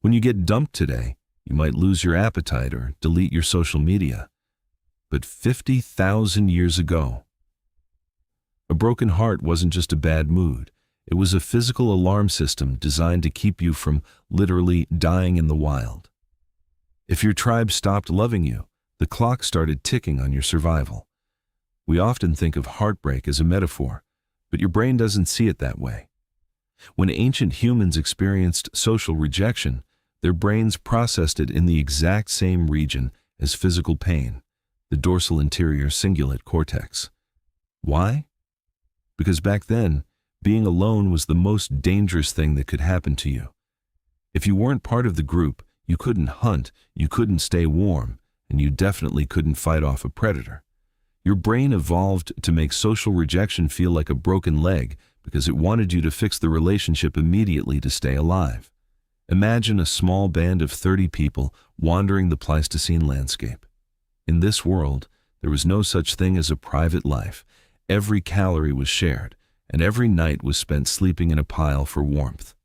When you get dumped today, you might lose your appetite or delete your social media. But 50,000 years ago, a broken heart wasn't just a bad mood. It was a physical alarm system designed to keep you from literally dying in the wild. If your tribe stopped loving you, the clock started ticking on your survival. We often think of heartbreak as a metaphor, but your brain doesn't see it that way. When ancient humans experienced social rejection, their brains processed it in the exact same region as physical pain, the dorsal anterior cingulate cortex. Why? Because back then, being alone was the most dangerous thing that could happen to you. If you weren't part of the group, you couldn't hunt, you couldn't stay warm, and you definitely couldn't fight off a predator. Your brain evolved to make social rejection feel like a broken leg because it wanted you to fix the relationship immediately to stay alive. Imagine a small band of 30 people wandering the Pleistocene landscape. In this world, there was no such thing as a private life. Every calorie was shared, and every night was spent sleeping in a pile for warmth.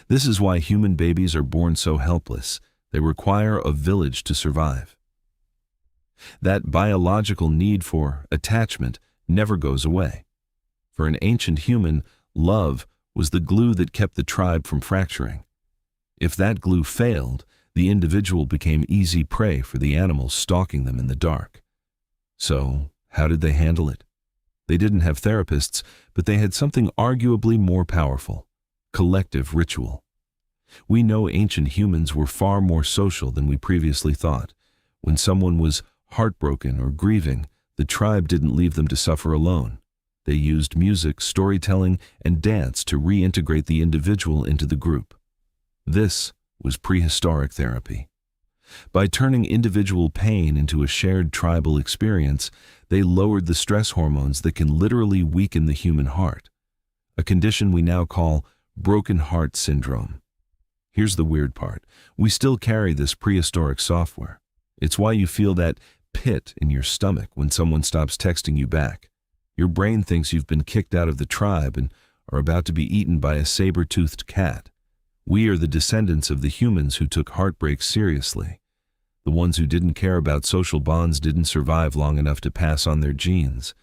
This is why human babies are born so helpless. They require a village to survive. That biological need for attachment never goes away. For an ancient human, love was the glue that kept the tribe from fracturing. If that glue failed, the individual became easy prey for the animals stalking them in the dark. So, how did they handle it? They didn't have therapists, but they had something arguably more powerful: collective ritual. We know ancient humans were far more social than we previously thought. When someone was heartbroken or grieving, the tribe didn't leave them to suffer alone. They used music, storytelling, and dance to reintegrate the individual into the group. This was prehistoric therapy. By turning individual pain into a shared tribal experience, they lowered the stress hormones that can literally weaken the human heart, a condition we now call broken heart syndrome. Here's the weird part. We still carry this prehistoric software. It's why you feel that pit in your stomach when someone stops texting you back. Your brain thinks you've been kicked out of the tribe and are about to be eaten by a saber-toothed cat. We are the descendants of the humans who took heartbreak seriously. The ones who didn't care about social bonds didn't survive long enough to pass on their genes.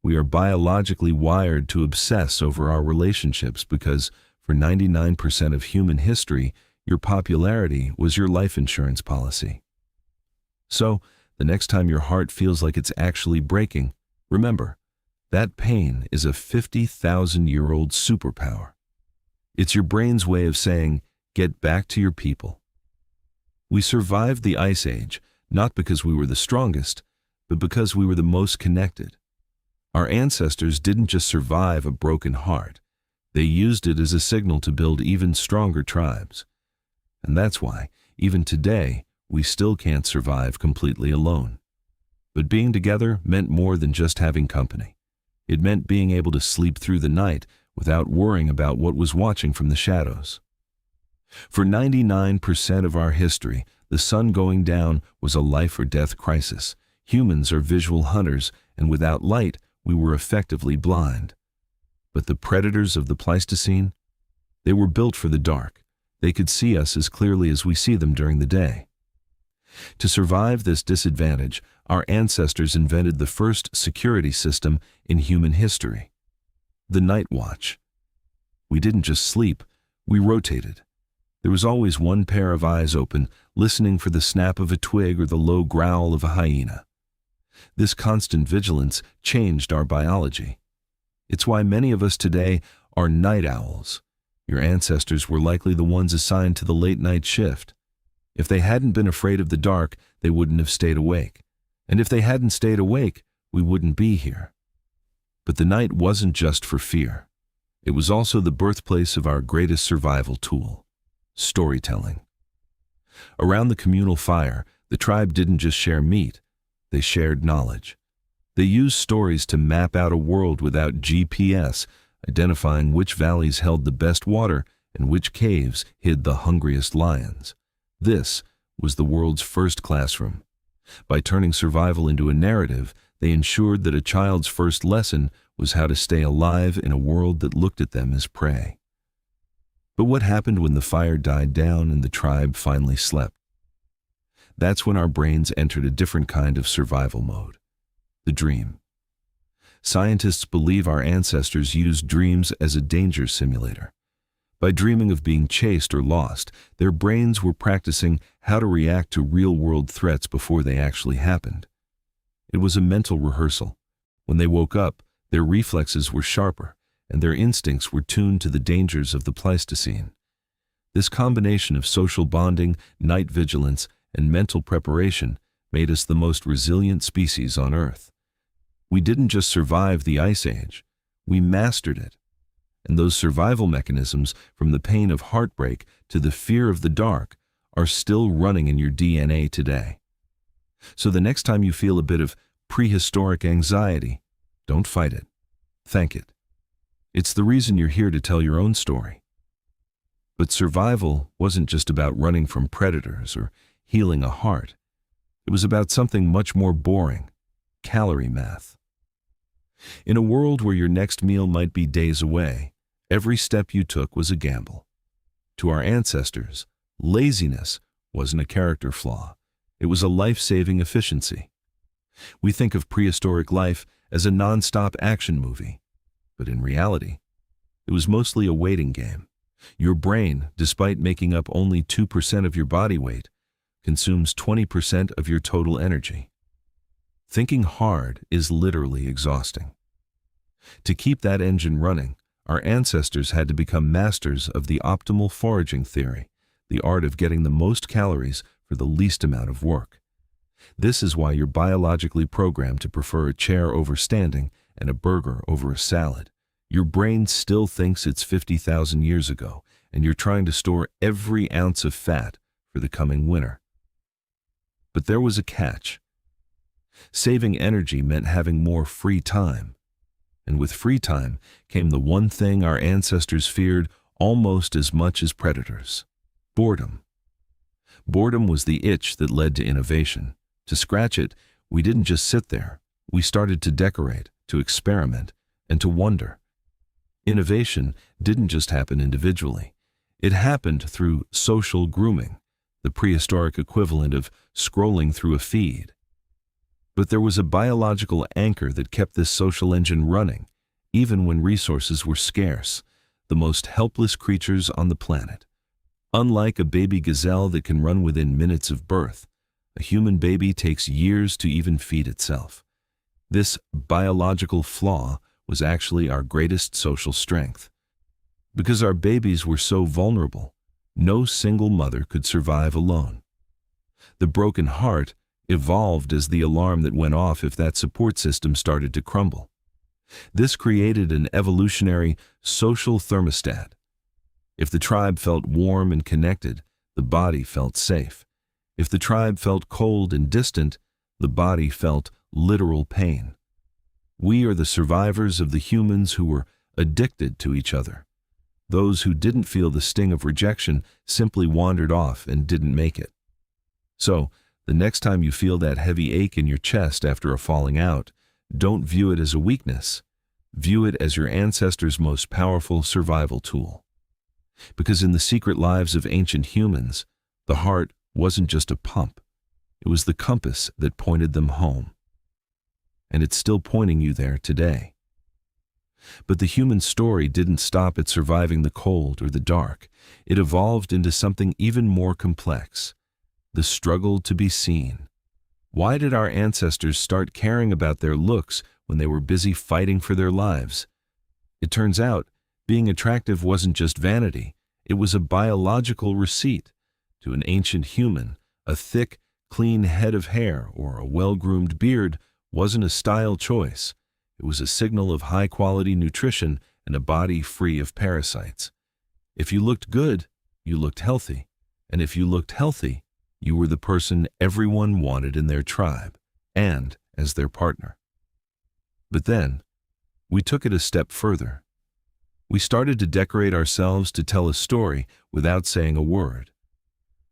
We are biologically wired to obsess over our relationships because, for 99% of human history, your popularity was your life insurance policy. So, the next time your heart feels like it's actually breaking, remember, that pain is a 50,000-year-old superpower. It's your brain's way of saying, get back to your people. We survived the Ice Age, not because we were the strongest, but because we were the most connected. Our ancestors didn't just survive a broken heart. They used it as a signal to build even stronger tribes. And that's why, even today, we still can't survive completely alone. But being together meant more than just having company. It meant being able to sleep through the night without worrying about what was watching from the shadows. For 99% of our history, the sun going down was a life or death crisis. Humans are visual hunters, and without light, we were effectively blind. But the predators of the Pleistocene? They were built for the dark. They could see us as clearly as we see them during the day. To survive this disadvantage, our ancestors invented the first security system in human history: the night watch. We didn't just sleep, we rotated. There was always one pair of eyes open, listening for the snap of a twig or the low growl of a hyena. This constant vigilance changed our biology. It's why many of us today are night owls. Your ancestors were likely the ones assigned to the late-night shift. If they hadn't been afraid of the dark, they wouldn't have stayed awake. And if they hadn't stayed awake, we wouldn't be here. But the night wasn't just for fear. It was also the birthplace of our greatest survival tool: storytelling. Around the communal fire, the tribe didn't just share meat, they shared knowledge. They used stories to map out a world without GPS, identifying which valleys held the best water and which caves hid the hungriest lions. This was the world's first classroom. By turning survival into a narrative, they ensured that a child's first lesson was how to stay alive in a world that looked at them as prey. But what happened when the fire died down and the tribe finally slept? That's when our brains entered a different kind of survival mode, the dream. Scientists believe our ancestors used dreams as a danger simulator. By dreaming of being chased or lost, their brains were practicing how to react to real-world threats before they actually happened. It was a mental rehearsal. When they woke up, their reflexes were sharper, and their instincts were tuned to the dangers of the Pleistocene. This combination of social bonding, night vigilance, and mental preparation made us the most resilient species on Earth. We didn't just survive the Ice Age, we mastered it. And those survival mechanisms, from the pain of heartbreak to the fear of the dark, are still running in your DNA today. So the next time you feel a bit of prehistoric anxiety, don't fight it. Thank it. It's the reason you're here to tell your own story. But survival wasn't just about running from predators or healing a heart. It was about something much more boring: calorie math. In a world where your next meal might be days away, every step you took was a gamble. To our ancestors, laziness wasn't a character flaw. It was a life-saving efficiency. We think of prehistoric life as a non-stop action movie, but in reality, it was mostly a waiting game. Your brain, despite making up only 2% of your body weight, consumes 20% of your total energy. Thinking hard is literally exhausting. To keep that engine running, our ancestors had to become masters of the optimal foraging theory, the art of getting the most calories for the least amount of work. This is why you're biologically programmed to prefer a chair over standing and a burger over a salad. Your brain still thinks it's 50,000 years ago, and you're trying to store every ounce of fat for the coming winter. But there was a catch. Saving energy meant having more free time. And with free time came the one thing our ancestors feared almost as much as predators: boredom. Boredom was the itch that led to innovation. To scratch it, we didn't just sit there. We started to decorate, to experiment, and to wonder. Innovation didn't just happen individually. It happened through social grooming, the prehistoric equivalent of scrolling through a feed. But there was a biological anchor that kept this social engine running, even when resources were scarce, the most helpless creatures on the planet. Unlike a baby gazelle that can run within minutes of birth, a human baby takes years to even feed itself. This biological flaw was actually our greatest social strength. Because our babies were so vulnerable, no single mother could survive alone. The broken heart evolved as the alarm that went off if that support system started to crumble. This created an evolutionary social thermostat. If the tribe felt warm and connected, the body felt safe. If the tribe felt cold and distant, the body felt literal pain. We are the survivors of the humans who were addicted to each other. Those who didn't feel the sting of rejection simply wandered off and didn't make it. So, the next time you feel that heavy ache in your chest after a falling out, don't view it as a weakness. View it as your ancestors' most powerful survival tool. Because in the secret lives of ancient humans, the heart wasn't just a pump. It was the compass that pointed them home. And it's still pointing you there today. But the human story didn't stop at surviving the cold or the dark. It evolved into something even more complex: the struggle to be seen. Why did our ancestors start caring about their looks when they were busy fighting for their lives? It turns out, being attractive wasn't just vanity, it was a biological receipt. To an ancient human, a thick, clean head of hair or a well-groomed beard wasn't a style choice. It was a signal of high-quality nutrition and a body free of parasites. If you looked good, you looked healthy. And if you looked healthy, you were the person everyone wanted in their tribe and as their partner. But then, we took it a step further. We started to decorate ourselves to tell a story without saying a word.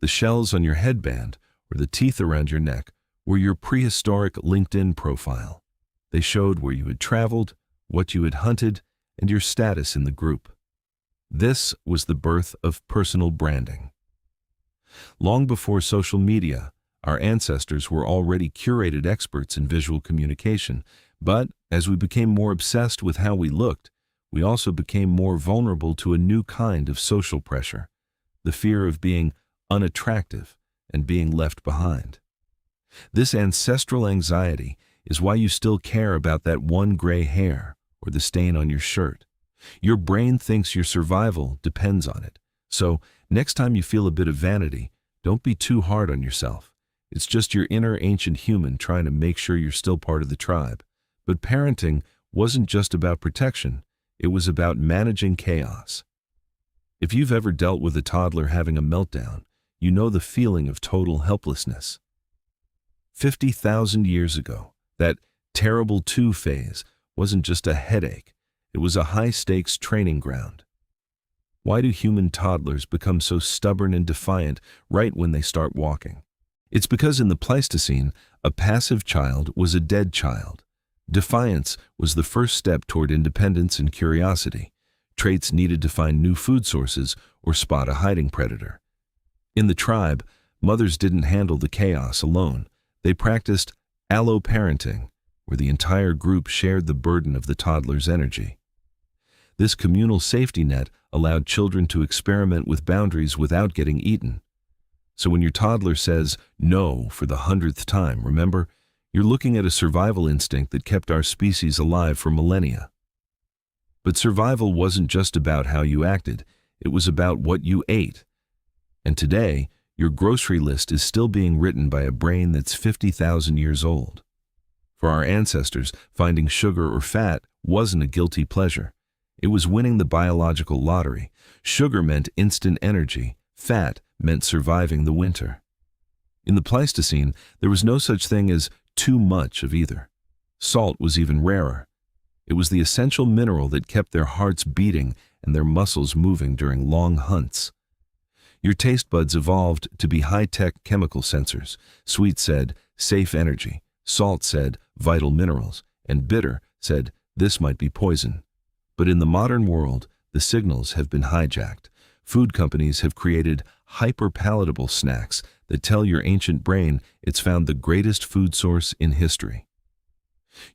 The shells on your headband or the teeth around your neck were your prehistoric LinkedIn profile. They showed where you had traveled, what you had hunted, and your status in the group. This was the birth of personal branding. Long before social media, our ancestors were already curated experts in visual communication, but as we became more obsessed with how we looked, we also became more vulnerable to a new kind of social pressure, the fear of being unattractive and being left behind. This ancestral anxiety is why you still care about that one gray hair or the stain on your shirt. Your brain thinks your survival depends on it. So, next time you feel a bit of vanity, don't be too hard on yourself. It's just your inner ancient human trying to make sure you're still part of the tribe. But parenting wasn't just about protection, it was about managing chaos. If you've ever dealt with a toddler having a meltdown, you know the feeling of total helplessness. 50,000 years ago, that terrible two phase wasn't just a headache, it was a high-stakes training ground. Why do human toddlers become so stubborn and defiant right when they start walking? It's because in the Pleistocene, a passive child was a dead child. Defiance was the first step toward independence and curiosity, traits needed to find new food sources or spot a hiding predator. In the tribe, mothers didn't handle the chaos alone. They practiced alloparenting, where the entire group shared the burden of the toddler's energy. This communal safety net allowed children to experiment with boundaries without getting eaten. So when your toddler says no for the 100th time, remember, you're looking at a survival instinct that kept our species alive for millennia. But survival wasn't just about how you acted, it was about what you ate. And today, your grocery list is still being written by a brain that's 50,000 years old. For our ancestors, finding sugar or fat wasn't a guilty pleasure. It was winning the biological lottery. Sugar meant instant energy. Fat meant surviving the winter. In the Pleistocene, there was no such thing as too much of either. Salt was even rarer. It was the essential mineral that kept their hearts beating and their muscles moving during long hunts. Your taste buds evolved to be high-tech chemical sensors. Sweet said, safe energy. Salt said, vital minerals. And bitter said, this might be poison. But in the modern world, the signals have been hijacked. Food companies have created hyper-palatable snacks that tell your ancient brain it's found the greatest food source in history.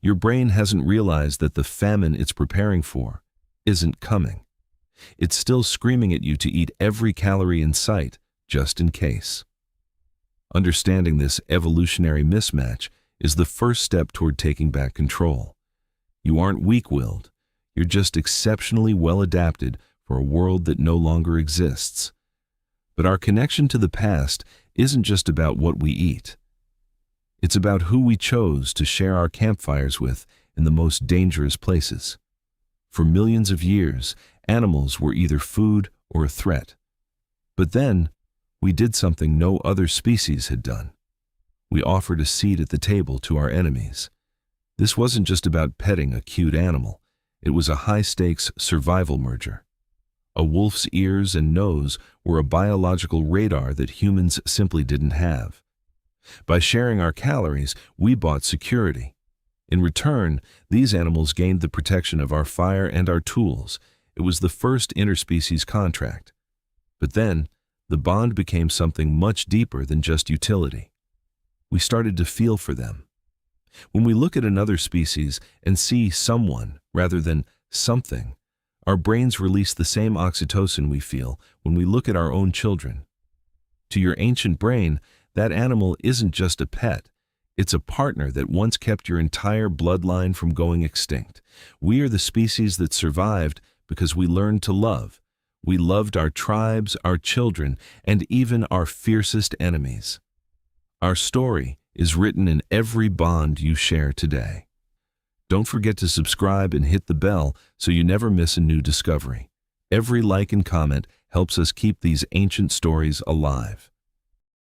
Your brain hasn't realized that the famine it's preparing for isn't coming. It's still screaming at you to eat every calorie in sight, just in case. Understanding this evolutionary mismatch is the first step toward taking back control. You aren't weak-willed. You're just exceptionally well adapted for a world that no longer exists. But our connection to the past isn't just about what we eat. It's about who we chose to share our campfires with in the most dangerous places. For millions of years, animals were either food or a threat. But then, we did something no other species had done. We offered a seat at the table to our enemies. This wasn't just about petting a cute animal. It was a high-stakes survival merger. A wolf's ears and nose were a biological radar that humans simply didn't have. By sharing our calories, we bought security. In return, these animals gained the protection of our fire and our tools. It was the first interspecies contract. But then, the bond became something much deeper than just utility. We started to feel for them. When we look at another species and see someone rather than something, our brains release the same oxytocin we feel when we look at our own children. To your ancient brain, that animal isn't just a pet. It's a partner that once kept your entire bloodline from going extinct. We are the species that survived because we learned to love. We loved our tribes, our children, and even our fiercest enemies. Our story is written in every bond you share today. Don't forget to subscribe and hit the bell so you never miss a new discovery. Every like and comment helps us keep these ancient stories alive.